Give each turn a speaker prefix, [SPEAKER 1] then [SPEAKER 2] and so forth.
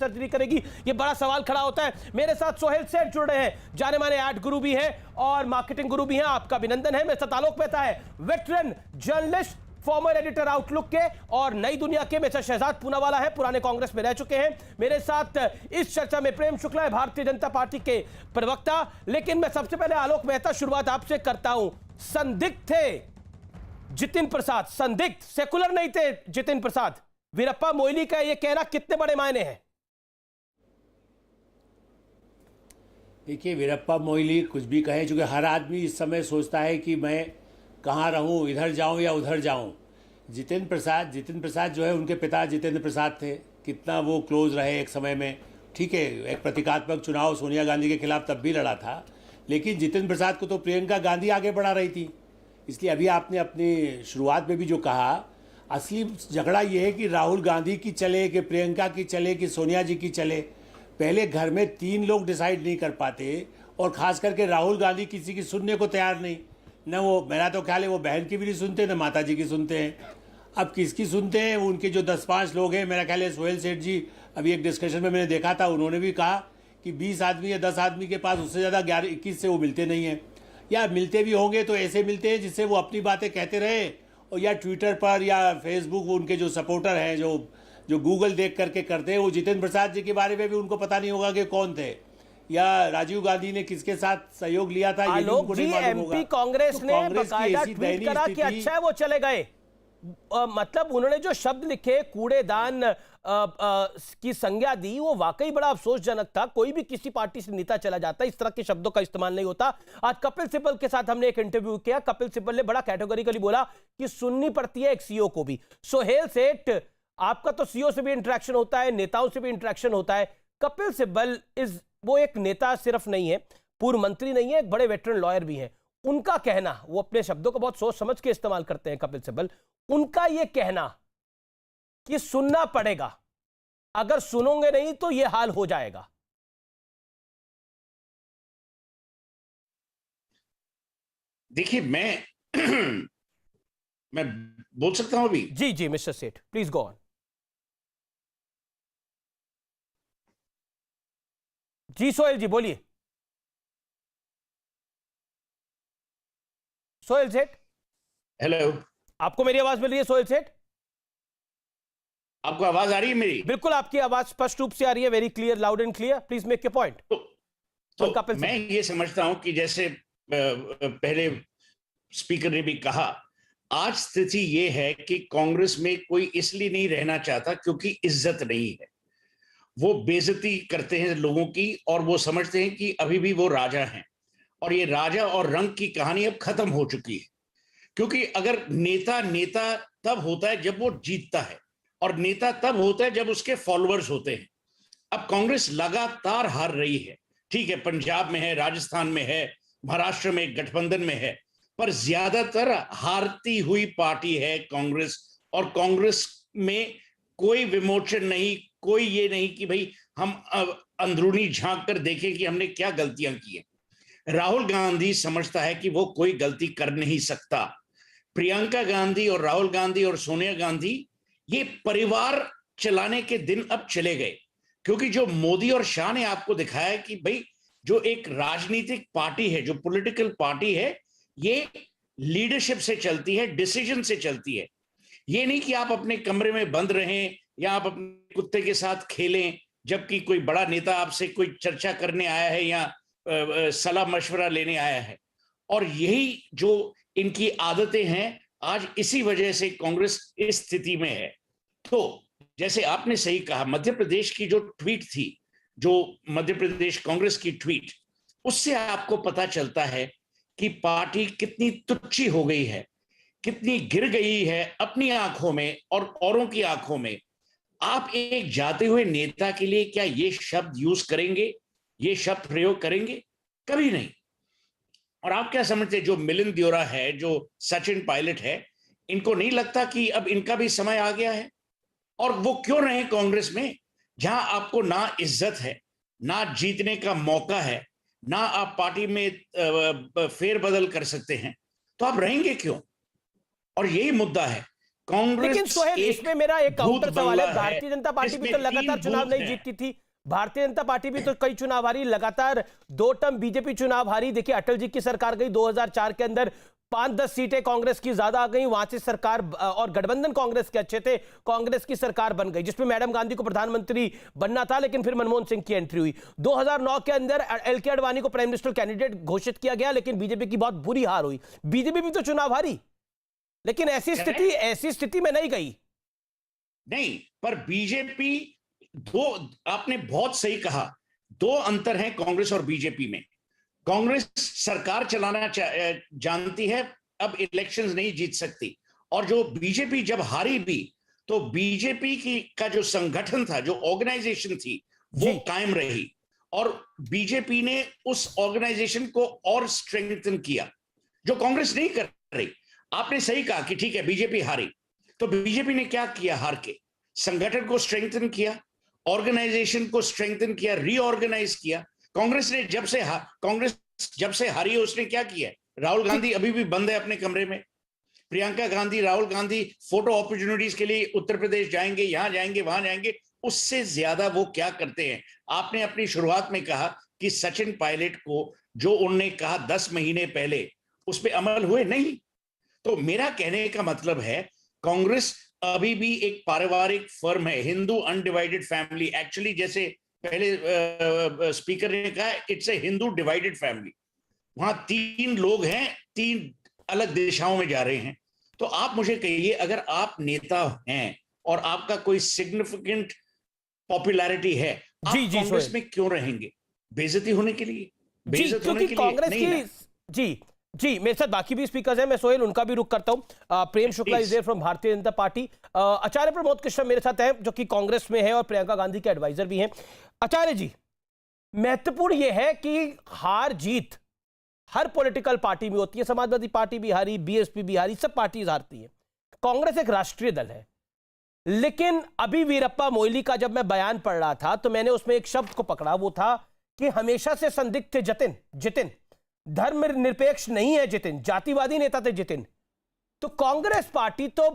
[SPEAKER 1] Surgery करेगी, ये बड़ा सवाल खड़ा होता है। मेरे साथ सोहेल सेठ जुड़ रहे हैं, जाने माने एड गुरु भी हैं और मार्केटिंग गुरु भी हैं। आपका अभिनंदन है। मेरे साथ आलोक मेहता है, veteran journalist, former editor outlook के और नई दुनिया के। मेरे साथ शहजाद पूनावाला है, पुराने कांग्रेस में रह चुके हैं। मेरे साथ इस चर्चा में प्रेम शुक्ला है, भारतीय जनता पार्टी के प्रवक्ता। लेकिन मैं सबसे पहले आलोक मेहता शुरुआत आपसे करता हूं। संदिग्ध थे जितिन प्रसाद, संदिग्ध, सेकुलर नहीं थे जितिन प्रसाद। वीरप्पा मोइली का यह कहना कितने बड़े मायने हैं?
[SPEAKER 2] देखिए, वीरप्पा मोइली कुछ भी कहें, चूंकि हर आदमी इस समय सोचता है कि मैं कहाँ रहूं, इधर जाऊं या उधर जाऊं। जितिन प्रसाद जो है, उनके पिता जितेंद्र प्रसाद थे, कितना वो क्लोज रहे एक समय में। ठीक है, एक प्रतीकात्मक चुनाव सोनिया गांधी के खिलाफ तब भी लड़ा था, लेकिन जितिन प्रसाद को तो प्रियंका गांधी आगे बढ़ा रही थी। इसलिए अभी आपने अपनी शुरुआत में भी जो कहा, असली झगड़ा ये है कि राहुल गांधी की चले कि प्रियंका की चले कि सोनिया जी की चले। पहले घर में 3 लोग डिसाइड नहीं कर पाते, और खास करके राहुल गांधी किसी की सुनने को तैयार नहीं। न वो, मेरा तो ख्याल है वो बहन की भी नहीं सुनते, न माता जी की सुनते हैं। अब किसकी सुनते हैं? उनके जो 10-5 लोग हैं, मेरा ख्याल है सोहेल सेठ जी, अभी एक डिस्कशन में मैंने देखा था, उन्होंने भी कहा कि 20 आदमी या 10 आदमी के पास उससे ज़्यादा 11-21 से वो मिलते नहीं हैं, या मिलते भी होंगे तो ऐसे मिलते हैं जिससे वो अपनी बातें कहते रहे, और या ट्विटर पर या फेसबुक उनके जो सपोर्टर हैं, जो गूगल देख करके करते हैं। वो जितेंद्र प्रसाद जी के बारे में भी उनको पता नहीं होगा कि कौन थे, या राजीव गांधी ने किसके साथ सहयोग लिया था, ये भी उनको नहीं मालूम होगा।
[SPEAKER 1] एमपी कांग्रेस ने बकायदा ट्वीट करा कि अच्छा है वो चले गए। मतलब उन्होंने जो शब्द लिखे, कूड़ेदान की संज्ञा दी, वो वाकई बड़ा अफसोसजनक था। कोई भी किसी पार्टी से नेता चला जाता है, इस तरह के शब्दों का इस्तेमाल नहीं होता। आज कपिल सिब्बल के साथ हमने एक इंटरव्यू किया। कपिल सिब्बल ने बड़ा कैटेगोरिकली बोला कि सुननी पड़ती है एक सीईओ को भी। सोहेल सेठ, आपका तो सीईओ से भी इंटरेक्शन होता है, नेताओं से भी इंटरेक्शन होता है। कपिल सिब्बल वो एक नेता सिर्फ नहीं है, पूर्व मंत्री नहीं है, एक बड़े वेटरन लॉयर भी हैं। उनका कहना, वो अपने शब्दों को बहुत सोच समझ के इस्तेमाल करते हैं कपिल सिब्बल, उनका यह कहना कि सुनना पड़ेगा, अगर सुनोगे नहीं तो यह हाल हो जाएगा।
[SPEAKER 3] देखिए, मैं बोल सकता हूं अभी?
[SPEAKER 1] जी जी मिस्टर सेठ, प्लीज गो ऑन। जी सोहेल जी बोलिए। सोहेल सेठ,
[SPEAKER 3] हेलो,
[SPEAKER 1] आपको मेरी आवाज मिल रही है? सोहेल सेठ,
[SPEAKER 3] आपको आवाज आ रही है मेरी?
[SPEAKER 1] बिल्कुल, आपकी आवाज स्पष्ट रूप से आ रही है, very clear, loud and clear. Please make your point.
[SPEAKER 3] तो मैं ये समझता हूं कि जैसे पहले स्पीकर ने भी कहा, आज स्थिति ये है कि कांग्रेस में कोई इसलिए नहीं रहना चाहता क्योंकि इज्जत नहीं है। वो बेइज्जती करते हैं लोगों की, और वो समझते हैं कि अभी भी वो राजा हैं, और ये राजा और रंक की कहानी अब खत्म हो चुकी है। क्योंकि अगर नेता तब होता है जब वो जीतता है, और नेता तब होता है जब उसके फॉलोअर्स होते हैं। अब कांग्रेस लगातार हार रही है। ठीक है, पंजाब में है, राजस्थान में है, महाराष्ट्र में गठबंधन में है, पर ज्यादातर हारती हुई पार्टी है कांग्रेस। और कांग्रेस में कोई विमोचन नहीं, कोई ये नहीं कि भाई हम अंदरूनी झांक कर देखें कि हमने क्या गलतियां की हैं। राहुल गांधी समझता है कि वो कोई गलती कर नहीं सकता। प्रियंका गांधी और राहुल गांधी और सोनिया गांधी, ये परिवार चलाने के दिन अब चले गए। क्योंकि जो मोदी और शाह ने आपको दिखाया कि भाई, जो एक राजनीतिक पार्टी है, जो पॉलिटिकल पार्टी है, ये लीडरशिप से चलती है, डिसीजन से चलती है। ये नहीं कि आप अपने कमरे में बंद रहें या आप अपने कुत्ते के साथ खेलें, जबकि कोई बड़ा नेता आपसे कोई चर्चा करने आया है या सलाह मशवरा लेने आया है। और यही जो इनकी आदतें हैं, आज इसी वजह से कांग्रेस इस स्थिति में है। तो जैसे आपने सही कहा, मध्य प्रदेश की जो ट्वीट थी, जो मध्य प्रदेश कांग्रेस की ट्वीट, उससे आपको पता चलता है कि पार्टी कितनी तुच्ची हो गई है, कितनी गिर गई है अपनी आंखों में और औरों की आंखों में। आप एक जाते हुए नेता के लिए क्या ये शब्द यूज करेंगे, ये शब्द प्रयोग करेंगे? कभी नहीं। और आप क्या समझते हैं, जो मिलिंद देओरा है, जो सचिन पायलट है, इनको नहीं लगता कि अब इनका भी समय आ गया है? और वो क्यों रहे कांग्रेस में, जहां आपको ना इज्जत है, ना जीतने का मौका है, ना आप पार्टी में फेरबदल कर सकते हैं? तो आप रहेंगे क्यों? और यही मुद्दा है। कांग्रेस
[SPEAKER 1] लेकिन सोहेल,
[SPEAKER 3] एक
[SPEAKER 1] इसमें मेरा एक काउंटर
[SPEAKER 3] भूत
[SPEAKER 1] सवाल है।
[SPEAKER 3] बंगला
[SPEAKER 1] भारतीय जनता पार्टी भी
[SPEAKER 3] इसमें
[SPEAKER 1] तो लगातार
[SPEAKER 3] तीन
[SPEAKER 1] चुनाव
[SPEAKER 3] भूत
[SPEAKER 1] नहीं
[SPEAKER 3] हैं।
[SPEAKER 1] जीतती थी। भारतीय जनता पार्टी भी तो कई चुनाव हारी, लगातार 2 टर्म बीजेपी चुनाव हारी। देखिए, अटल जी की सरकार गई 2004 के अंदर, 5-10 सीटें कांग्रेस की ज्यादा आ गई, वहां से सरकार और गठबंधन कांग्रेस के अच्छे थे, कांग्रेस की सरकार बन गई, जिसमें मैडम गांधी को प्रधानमंत्री बनना था, लेकिन फिर मनमोहन सिंह की एंट्री हुई। 2009 के अंदर एलके आडवाणी को प्राइम मिनिस्टर कैंडिडेट घोषित किया गया, लेकिन बीजेपी की बहुत बुरी हार हुई। बीजेपी भी तो चुनाव हारी, लेकिन ऐसी स्थिति में नहीं गई।
[SPEAKER 3] नहीं, पर बीजेपी दो, आपने बहुत सही कहा, 2 अंतर हैं कांग्रेस और बीजेपी में। कांग्रेस सरकार चलाना जानती है, अब इलेक्शंस नहीं जीत सकती। और जो बीजेपी जब हारी भी, तो बीजेपी की का जो संगठन था, जो ऑर्गेनाइजेशन थी, वो कायम रही, और बीजेपी ने उस ऑर्गेनाइजेशन को और स्ट्रेंथन किया, जो कांग्रेस नहीं कर रही। आपने सही कहा कि ठीक है, बीजेपी हारी, तो बीजेपी ने क्या किया? हार के संगठन को स्ट्रेंथन किया, ऑर्गेनाइजेशन को स्ट्रेंथन किया, रीऑर्गेनाइज किया। कांग्रेस ने कांग्रेस जब से हारी है, उसने क्या किया? राहुल गांधी अभी भी बंद है अपने कमरे में। प्रियंका गांधी, राहुल गांधी फोटो अपॉर्चुनिटीज के लिए उत्तर प्रदेश जाएंगे, यहां जाएंगे, वहां जाएंगे। उससे ज्यादा वो क्या करते हैं? आपने अपनी शुरुआत में कहा कि सचिन पायलट को जो उन्होंने कहा 10 महीने पहले, उस पर अमल हुए नहीं। तो मेरा कहने का मतलब है, कांग्रेस अभी भी एक पारिवारिक फर्म है, हिंदू अनडिवाइडेड फैमिली। एक्चुअली जैसे पहले स्पीकर ने कहा, it's a Hindu divided family. वहां 3 लोग हैं, 3 अलग दिशाओं में जा रहे हैं। तो आप मुझे कहिए, अगर आप नेता हैं और आपका कोई सिग्निफिकेंट पॉपुलैरिटी है, आप कांग्रेस में क्यों रहेंगे? बेइज्जती होने के लिए? बेइज्जत होने के लिए
[SPEAKER 1] कांग्रेस
[SPEAKER 3] नहीं।
[SPEAKER 1] की जी, मेरे साथ बाकी भी स्पीकर्स हैं, मैं सोहेल उनका भी रुख करता हूं। Prem Shukla is there from Bharatiya Janata party. Acharya Pramod Krishna मेरे साथ हैं, जो कि कांग्रेस में है और प्रियंका गांधी के एडवाइजर भी हैं। आचार्य जी, महत्वपूर्ण यह है कि हार जीत हर पॉलिटिकल पार्टी में होती है। समाजवादी पार्टी भी हारी, बीएसपी भी हारी, सब पार्टीज हारती है। कांग्रेस एक राष्ट्रीय दल है। लेकिन अभी वीरप्पा मोइली का जब मैं बयान पढ़ रहा था, तो मैंने उसमें एक शब्द को पकड़ा, वो था कि हमेशा से संदिग्ध थे जितिन, धर्म निरपेक्ष नहीं है जितिन, जातिवादी नेता थे जितिन। तो कांग्रेस पार्टी तो